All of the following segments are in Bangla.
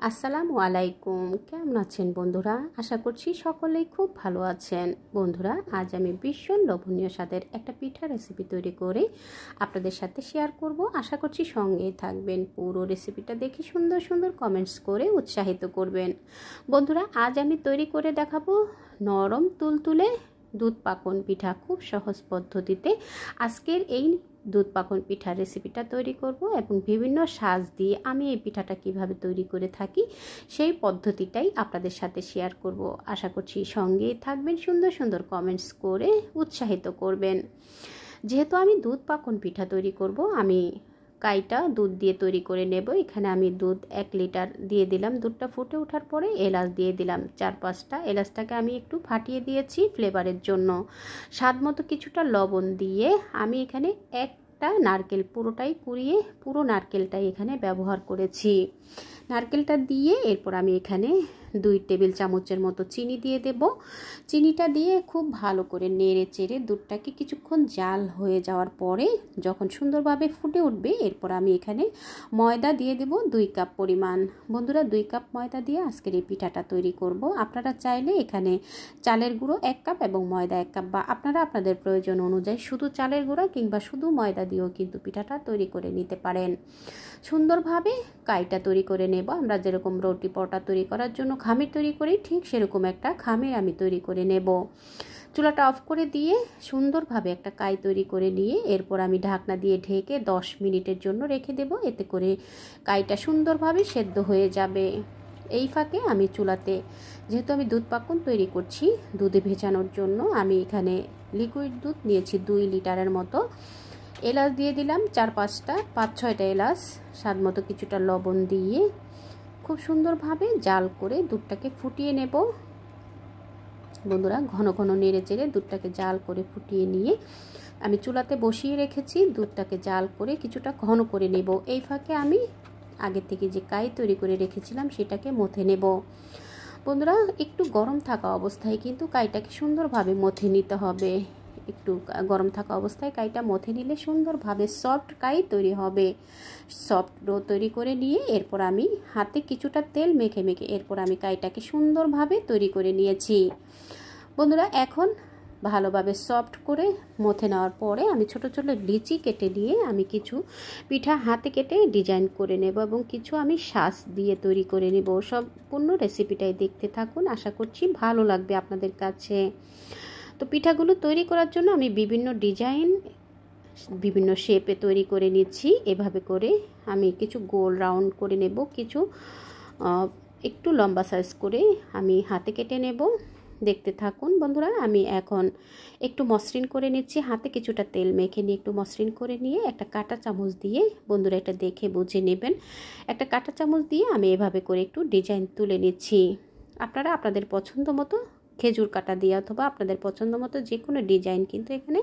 আসসালামু আলাইকুম। কেমন আছেন বন্ধুরা? আশা করছি সকলেই খুব ভালো আছেন। বন্ধুরা, আজ আমি ভীষণ লোভনীয় স্বাদের একটা পিঠা রেসিপি তৈরি করে আপনাদের সাথে শেয়ার করব। আশা করছি সঙ্গেই থাকবেন। পুরো রেসিপিটা দেখে সুন্দর সুন্দর কমেন্টস করে উৎসাহিত করবেন। বন্ধুরা, আজ আমি তৈরি করে দেখাবো নরম তুলতুলে দুধ পাকন পিঠা। খুব সহজ পদ্ধতিতে আজকের এই দুধ পাকন পিঠার রেসিপিটা তৈরি করব এবং বিভিন্ন সাজ দিয়ে আমি এই পিঠাটা কিভাবে তৈরি করে থাকি সেই পদ্ধতিটাই আপনাদের সাথে শেয়ার করব। আশা করছি সঙ্গেই থাকবেন, সুন্দর সুন্দর কমেন্টস করে উৎসাহিত করবেন। যেহেতু আমি দুধ পাকন পিঠা তৈরি করব, আমি কাইটা দুধ দিয়ে তৈরি করে নেব। এখানে আমি দুধ 1 লিটার দিয়ে দিলাম। দুধটা ফুটে ওঠার পরে এলাচ দিয়ে দিলাম 4-5টা। এলাচটাকে আমি একটু ফাটিয়ে দিয়েছি ফ্লেভারের জন্য। স্বাদ মতো কিছুটা লবণ দিয়ে আমি এখানে একটা নারকেল পুরোটাই কুড়িয়ে পুরো নারকেলটাই এখানে ব্যবহার করেছি। নারকেলটা দিয়ে এরপর আমি এখানে 2 টেবিল চামচের মতো চিনি দিয়ে দেব। চিনিটা দিয়ে খুব ভালো করে নেড়ে চেড়ে দুধটাকে কিছুক্ষণ জাল হয়ে যাওয়ার পরে যখন সুন্দরভাবে ফুটে উঠবে, এরপর আমি এখানে ময়দা দিয়ে দেব 2 কাপ পরিমাণ। বন্ধুরা, 2 কাপ ময়দা দিয়ে আজকের এই পিঠাটা তৈরি করব। আপনারা চাইলে এখানে চালের গুঁড়ো 1 কাপ এবং ময়দা 1 কাপ, বা আপনারা আপনাদের প্রয়োজন অনুযায়ী শুধু চালের গুঁড়া কিংবা শুধু ময়দা দিয়েও কিন্তু পিঠাটা তৈরি করে নিতে পারেন। সুন্দরভাবে কাইটা তৈরি করে নেব। আমরা যেরকম রুটি পরোটা তৈরি করার জন্য খামির তৈরি করি, ঠিক সেরকম একটা খামির আমি তৈরি করে নেব। চুলাটা অফ করে দিয়ে সুন্দরভাবে একটা কাই তৈরি করে নিয়ে এরপর আমি ঢাকনা দিয়ে ঢেকে 10 মিনিটের জন্য রেখে দেব। এতে করে কাইটা সুন্দরভাবে সেদ্ধ হয়ে যাবে। এই ফাঁকে আমি চুলাতে, যেহেতু আমি দুধ পাকন তৈরি করছি, দুধে ভেজানোর জন্য আমি এখানে লিকুইড দুধ নিয়েছি 2 লিটারের মতো। এলাচ দিয়ে দিলাম 4-5টা, 5-6টা এলাচ। স্বাদ মতো কিছুটা লবণ দিয়ে খুব সুন্দরভাবে জাল করে দুধটাকে ফুটিয়ে নেব। বন্ধুরা, ঘন ঘন নেড়ে চেড়ে দুধটাকে জাল করে ফুটিয়ে নিয়ে আমি চুলাতে বসিয়ে রেখেছি। দুধটাকে জাল করে কিছুটা ঘন করে নেব। এই ফাঁকে আমি আগে থেকে যে কাই তৈরি করে রেখেছিলাম সেটাকে মথে নেব। বন্ধুরা, একটু গরম থাকা অবস্থায় কিন্তু কাইটাকে সুন্দরভাবে মথে নিতে হবে। একটু গরম থাকা অবস্থায় কাইটা মথে নিলে সুন্দরভাবে সফট কাই তৈরি হবে। সফট ডো তৈরি করে নিয়ে এরপর আমি হাতে কিছুটা তেল মেখে এরপর আমি কাইটাকে সুন্দরভাবে তৈরি করে নিয়েছি। বন্ধুরা, এখন ভালোভাবে সফট করে মথে নেওয়ার পরে আমি ছোট ছোট লিচি কেটে নিয়ে আমি কিছু পিঠা হাতে কেটে ডিজাইন করে নেব এবং কিছু আমি সাজ দিয়ে তৈরি করে নেব। সম্পূর্ণ রেসিপিটাই দেখতে থাকুন, আশা করছি ভালো লাগবে আপনাদের কাছে। তো পিঠাগুলো তৈরি করার জন্য আমি বিভিন্ন ডিজাইন, বিভিন্ন শেপে তৈরি করে নিচ্ছি। এভাবে করে আমি কিছু গোল রাউন্ড করে নেব, কিছু একটু লম্বা সাইজ করে আমি হাতে কেটে নেব। দেখতে থাকুন বন্ধুরা। আমি এখন একটু মসৃণ করে নিচ্ছি। হাতে কিছুটা তেল মেখে নিয়ে একটু মসৃণ করে নিয়ে একটা কাঁটা চামচ দিয়ে, বন্ধুরা এটা দেখে বুঝে নেবেন, একটা কাঁটা চামচ দিয়ে আমি এভাবে করে একটু ডিজাইন তুলে নিচ্ছি। আপনারা আপনাদের পছন্দ মতো খেজুর কাটা দিয়ে অথবা আপনাদের পছন্দ মতো যে কোনো ডিজাইন কিন্তু এখানে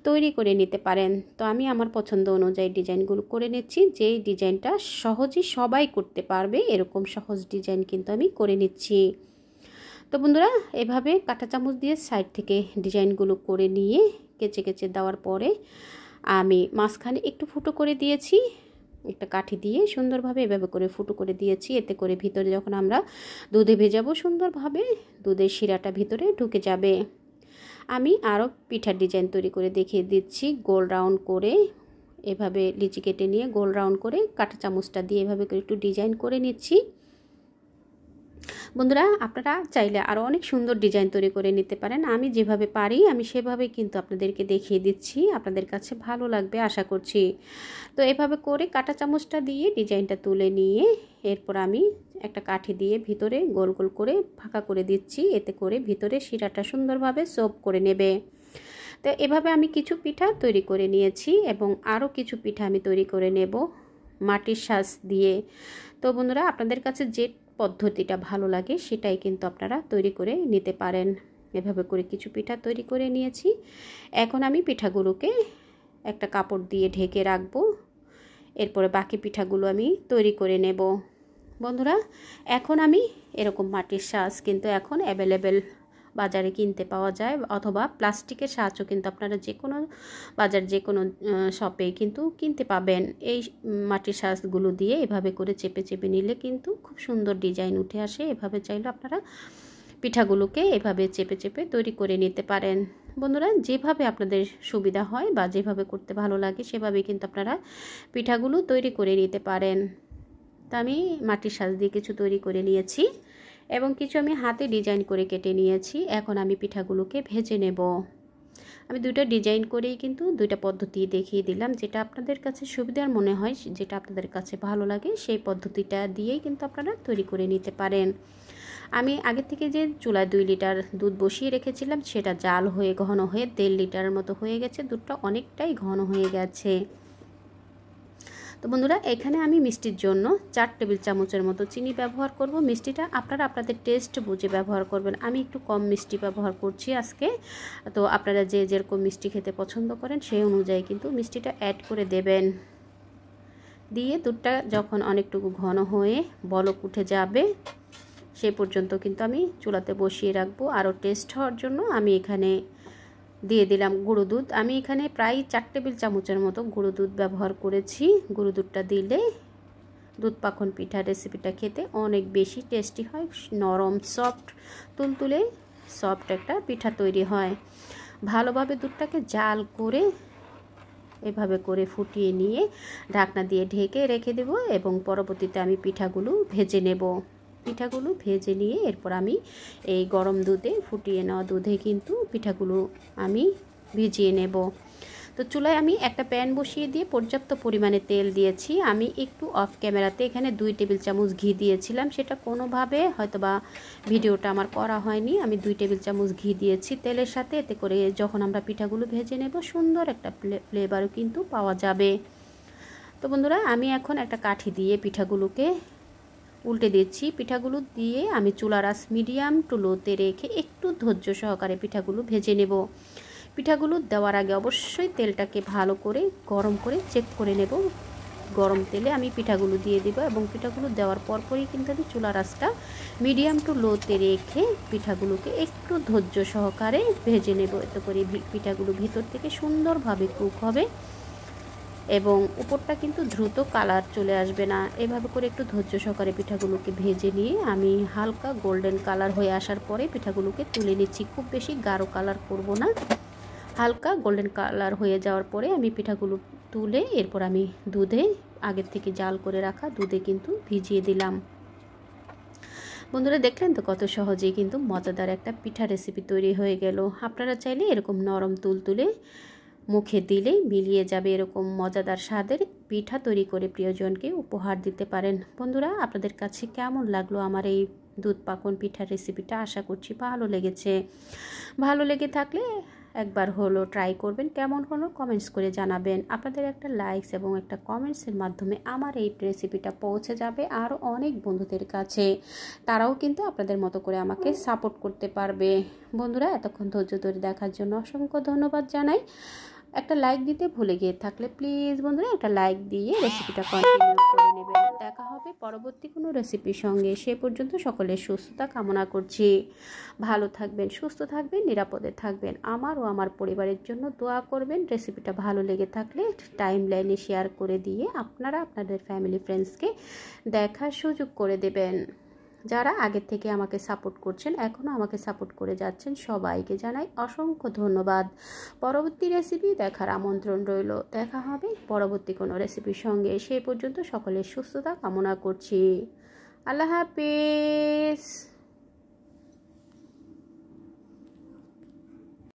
তৈরি করে নিতে পারেন। তো আমি আমার পছন্দ অনুযায়ী ডিজাইনগুলো করে নিচ্ছি। যেই ডিজাইনটা সহজেই সবাই করতে পারবে এরকম সহজ ডিজাইন কিন্তু আমি করে নিচ্ছি। তো বন্ধুরা, এভাবে কাঁটা চামচ দিয়ে সাইড থেকে ডিজাইনগুলো করে নিয়ে কেচে কেচে দেওয়ার পরে আমি মাঝখানে একটু ফুটো করে দিয়েছি। একটা কাঠি দিয়ে সুন্দরভাবে এভাবে করে ফুটো করে দিয়েছি। এতে করে ভিতরে যখন আমরা দুধে ভেজাবো সুন্দরভাবে দুধের শিরাটা ভিতরে ঢুকে যাবে। আমি আরও পিঠার ডিজাইন তৈরি করে দেখিয়ে দিচ্ছি। গোল রাউন্ড করে এভাবে লিচি কেটে নিয়ে গোল রাউন্ড করে কাঁটা চামচটা দিয়ে এভাবে করে একটু ডিজাইন করে নিচ্ছি। বন্ধুরা, আপনারা চাইলে আরও অনেক সুন্দর ডিজাইন তৈরি করে নিতে পারেন। আমি যেভাবে পারি আমি সেভাবেই কিন্তু আপনাদেরকে দেখিয়ে দিচ্ছি। আপনাদের কাছে ভালো লাগবে আশা করছি। তো এভাবে করে কাঁটা চামচটা দিয়ে ডিজাইনটা তুলে নিয়ে এরপর আমি একটা কাঠি দিয়ে ভিতরে গোল গোল করে ফাঁকা করে দিচ্ছি। এতে করে ভিতরে শিরাটা সুন্দরভাবে সোপ করে নেবে। তো এভাবে আমি কিছু পিঠা তৈরি করে নিয়েছি এবং আরও কিছু পিঠা আমি তৈরি করে নেব মাটির সাজ দিয়ে। তো বন্ধুরা, আপনাদের কাছে যে পদ্ধতিটা ভালো লাগে সেটাই কিন্তু আপনারা তৈরি করে নিতে পারেন। এভাবে করে কিছু পিঠা তৈরি করে নিয়েছি। এখন আমি পিঠাগুলোকে একটা কাপড় দিয়ে ঢেকে রাখবো। এরপরে বাকি পিঠাগুলো আমি তৈরি করে নেব। বন্ধুরা, এখন আমি এরকম মাটির সাজ কিন্তু এখন অ্যাভেলেবেল বাজারে কিনতে পাওয়া যায়, অথবা প্লাস্টিকের সাহায্য কিন্তু আপনারা যে কোনো বাজার যে কোনো শপে কিন্তু কিনতে পাবেন। এই মাটির সাজগুলো দিয়ে এভাবে করে চেপে চেপে নিলে কিন্তু খুব সুন্দর ডিজাইন উঠে আসে। এভাবে চাইলে আপনারা পিঠাগুলোকে এভাবে চেপে চেপে তৈরি করে নিতে পারেন। বন্ধুরা, যেভাবে আপনাদের সুবিধা হয় বা যেভাবে করতে ভালো লাগে সেভাবে কিন্তু আপনারা পিঠাগুলো তৈরি করে নিতে পারেন। তা আমি মাটির সাজ দিয়ে কিছু তৈরি করে নিয়েছি এবং কিছু আমি হাতে ডিজাইন করে কেটে নিয়েছি। এখন আমি পিঠাগুলোকে ভেজে নেব। আমি দুইটা ডিজাইন করেই কিন্তু দুইটা পদ্ধতি দেখিয়ে দিলাম, যেটা আপনাদের কাছে সুবিধার মনে হয়, যেটা আপনাদের কাছে ভালো লাগে সেই পদ্ধতিটা দিয়েই কিন্তু আপনারা তৈরি করে নিতে পারেন। আমি আগে থেকে যে চুলায় 2 লিটার দুধ বসিয়ে রেখেছিলাম সেটা জাল হয়ে ঘন হয়ে 1.5 লিটারের মতো হয়ে গেছে। দুধটা অনেকটাই ঘন হয়ে গেছে। তো বন্ধুরা, এখানে আমি মিষ্টির জন্য 4 টেবিল চামচের মতো চিনি ব্যবহার করব। মিষ্টিটা আপনারা আপনাদের টেস্ট বুঝে ব্যবহার করবেন। আমি একটু কম মিষ্টি ব্যবহার করছি আজকে। তো আপনারা যে যেরকম মিষ্টি খেতে পছন্দ করেন সেই অনুযায়ী কিন্তু মিষ্টিটা অ্যাড করে দেবেন। দিয়ে দুধটা যখন অনেকটুকু ঘন হয়ে বলক উঠে যাবে সে পর্যন্ত কিন্তু আমি চুলাতে বসিয়ে রাখবো। আরও টেস্ট হওয়ার জন্য আমি এখানে দিয়ে দিলাম গুঁড়ো দুধ। আমি এখানে প্রায় 4 টেবিল চামচের মতো গুঁড়ো দুধ ব্যবহার করেছি। গুঁড়ো দুধটা দিলে দুধ পাখন পিঠা রেসিপিটা খেতে অনেক বেশি টেস্টি হয়। নরম সফট তুলতুলে সফট একটা পিঠা তৈরি হয়। ভালোভাবে দুধটাকে জাল করে এভাবে করে ফুটিয়ে নিয়ে ঢাকনা দিয়ে ঢেকে রেখে দেব এবং পরবর্তীতে আমি পিঠাগুলো ভেজে নেব। পিঠাগুলো ভেজে নিয়ে এরপর আমি এই গরম দুধে ফুটিয়ে নেওয়া দুধে কিন্তু পিঠাগুলো আমি ভিজিয়ে নেব। তো চুলায় আমি একটা প্যান বসিয়ে দিয়ে পর্যাপ্ত পরিমাণে তেল দিয়েছি। আমি একটু অফ ক্যামেরাতে এখানে 2 টেবিল চামচ ঘি দিয়েছিলাম, সেটা কোনোভাবে হয়তোবা ভিডিওটা আমার করা হয়নি। আমি 2 টেবিল চামচ ঘি দিয়েছি তেলের সাথে। এতে করে যখন আমরা পিঠাগুলো ভেজে নেব সুন্দর একটা ফ্লেভারও কিন্তু পাওয়া যাবে। তো বন্ধুরা, আমি এখন একটা কাঠি দিয়ে পিঠাগুলোকে উল্টে দিচ্ছি। পিঠাগুলো দিয়ে আমি চুলার আঁচ মিডিয়াম টু লোতে রেখে একটু ধৈর্য সহকারে পিঠাগুলো ভেজে নেব। পিঠাগুলো দেওয়ার আগে অবশ্যই তেলটাকে ভালো করে গরম করে চেক করে নেব। গরম তেলে আমি পিঠাগুলো দিয়ে দেব এবং পিঠাগুলো দেওয়ার পরপরই কিন্তু আমি চুলার আঁচটা মিডিয়াম টু লোতে রেখে পিঠাগুলোকে একটু ধৈর্য সহকারে ভেজে নেব। এতে করে পিঠাগুলো ভিতর থেকে সুন্দরভাবে কুক হবে এবং উপরটা কিন্তু দ্রুত কালার চলে আসবে না। এভাবে করে একটু ধৈর্য সহকারে পিঠাগুলোকে ভেজে নিয়ে আমি হালকা গোল্ডেন কালার হয়ে আসার পরে পিঠাগুলোকে তুলে নিচ্ছি। খুব বেশি গাঢ় কালার করব না, হালকা গোল্ডেন কালার হয়ে যাওয়ার পরে আমি পিঠাগুলো তুলে এরপর আমি দুধে আগের থেকে জাল করে রাখা দুধে কিন্তু ভিজিয়ে দিলাম। বন্ধুরা, দেখলেন তো কত সহজেই কিন্তু মজাদার একটা পিঠা রেসিপি তৈরি হয়ে গেল। আপনারা চাইলে এরকম নরম তুলতুলে মুখে দিলেই মিলিয়ে যাবে এরকম মজাদার স্বাদের পিঠা তৈরি করে প্রিয়জনকে উপহার দিতে পারেন। বন্ধুরা, আপনাদের কাছে কেমন লাগলো আমার এই দুধ পাকন পিঠার রেসিপিটা? আশা করছি ভালো লেগেছে। ভালো লেগে থাকলে একবার হলো ট্রাই করবেন, কেমন হলো কমেন্টস করে জানাবেন। আপনাদের একটা লাইকস এবং একটা কমেন্টসের মাধ্যমে আমার এই রেসিপিটা পৌঁছে যাবে আরও অনেক বন্ধুদের কাছে। তারাও কিন্তু আপনাদের মতো করে আমাকে সাপোর্ট করতে পারবে। বন্ধুরা, এতক্ষণ ধৈর্য ধরে দেখার জন্য অসংখ্য ধন্যবাদ জানাই। একটা লাইক দিতে ভুলে গিয়ে থাকলে প্লিজ বন্ধুরা একটা লাইক দিয়ে রেসিপিটা কন্টিনিউ করে নেবেন। দেখা হবে পরবর্তী কোনো রেসিপির সঙ্গে। সে পর্যন্ত সকলের সুস্থতা কামনা করছি। ভালো থাকবেন, সুস্থ থাকবেন, নিরাপদে থাকবেন। আমার ও আমার পরিবারের জন্য দোয়া করবেন। রেসিপিটা ভালো লেগে থাকলে টাইম লাইনে শেয়ার করে দিয়ে আপনারা আপনাদের ফ্যামিলি ফ্রেন্ডসকে দেখার সুযোগ করে দেবেন। যারা আগের থেকে আমাকে সাপোর্ট করছেন, এখনও আমাকে সাপোর্ট করে যাচ্ছেন, সবাইকে জানাই অসংখ্য ধন্যবাদ। পরবর্তী রেসিপি দেখার আমন্ত্রণ রইল। দেখা হবে পরবর্তী কোনো রেসিপির সঙ্গে। সেই পর্যন্ত সকলের সুস্থতা কামনা করছি। আল্লাহ হাফেজ।